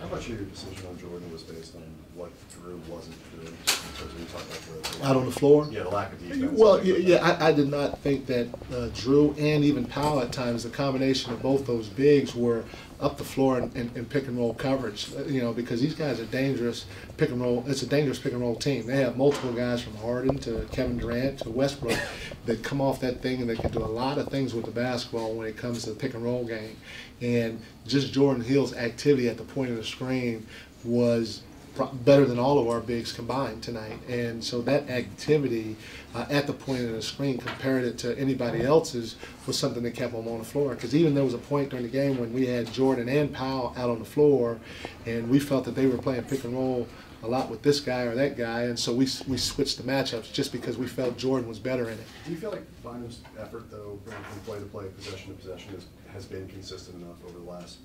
How much of your decision on Jordan was based on what Drew wasn't doing? In terms of you talking about out on the floor? Yeah, the lack of defense. Well, yeah, I did not think that Drew and even Powell at times, the combination of both those bigs were up the floor in pick and roll coverage. You know, because these guys are dangerous pick and roll. It's a dangerous pick and roll team. They have multiple guys from Harden to Kevin Durant to Westbrook that come off that thing and they can do a lot of things with the basketball when it comes to the pick and roll game. And just Jordan Hill's activity at the point of the screen was better than all of our bigs combined tonight. And so that activity at the point of the screen, compared it to anybody else's, was something that kept them on the floor. Because even there was a point during the game when we had Jordan and Powell out on the floor, and we felt that they were playing pick and roll a lot with this guy or that guy, and so we switched the matchups just because we felt Jordan was better in it. Do you feel like Bynum's effort, though, from play to play, possession to possession, has been consistent enough over the last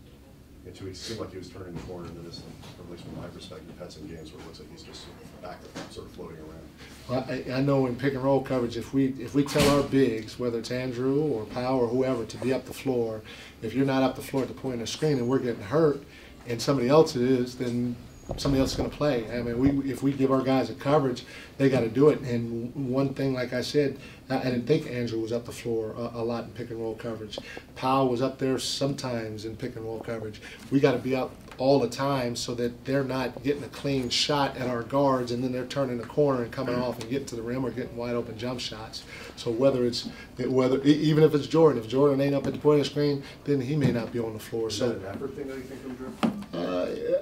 2 weeks? It seemed like he was turning the corner into this, at least from my perspective. We've had some games where it looks like he's just back sort of floating around. Well, I know in pick and roll coverage, if we tell our bigs, whether it's Andrew or Powell or whoever, to be up the floor, if you're not up the floor at the point of the screen and we're getting hurt and somebody else is, then somebody else is going to play. I mean, if we give our guys a coverage, they got to do it. And one thing, like I said, I didn't think Andrew was up the floor a lot in pick and roll coverage. Powell was up there sometimes in pick and roll coverage. We got to be up all the time so that they're not getting a clean shot at our guards and then they're turning the corner and coming off and getting to the rim or getting wide open jump shots. So even if it's Jordan, if Jordan ain't up at the point of the screen, then he may not be on the floor. Is that an effort thing that you think from Drew?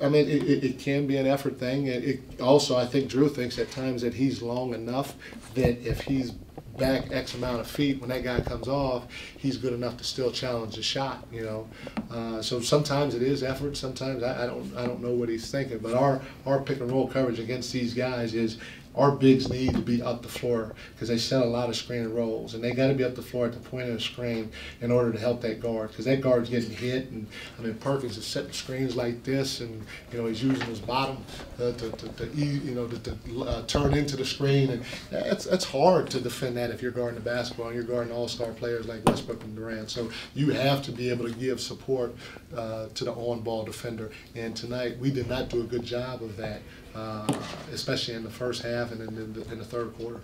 I mean, it can be an effort thing. Also, I think Drew thinks at times that he's long enough that if he's back X amount of feet, when that guy comes off, he's good enough to still challenge the shot. You know, so sometimes it is effort. Sometimes I don't know what he's thinking. But our pick and roll coverage against these guys is, our bigs need to be up the floor because they set a lot of screen and rolls, and they got to be up the floor at the point of the screen in order to help that guard, because that guard's getting hit. And I mean, Perkins is setting screens like this, and you know he's using his bottom to turn into the screen, and that's hard to defend that if you're guarding the basketball and you're guarding all-star players like Westbrook and Durant. So you have to be able to give support to the on-ball defender, and tonight we did not do a good job of that, especially in the first half and in the third quarter.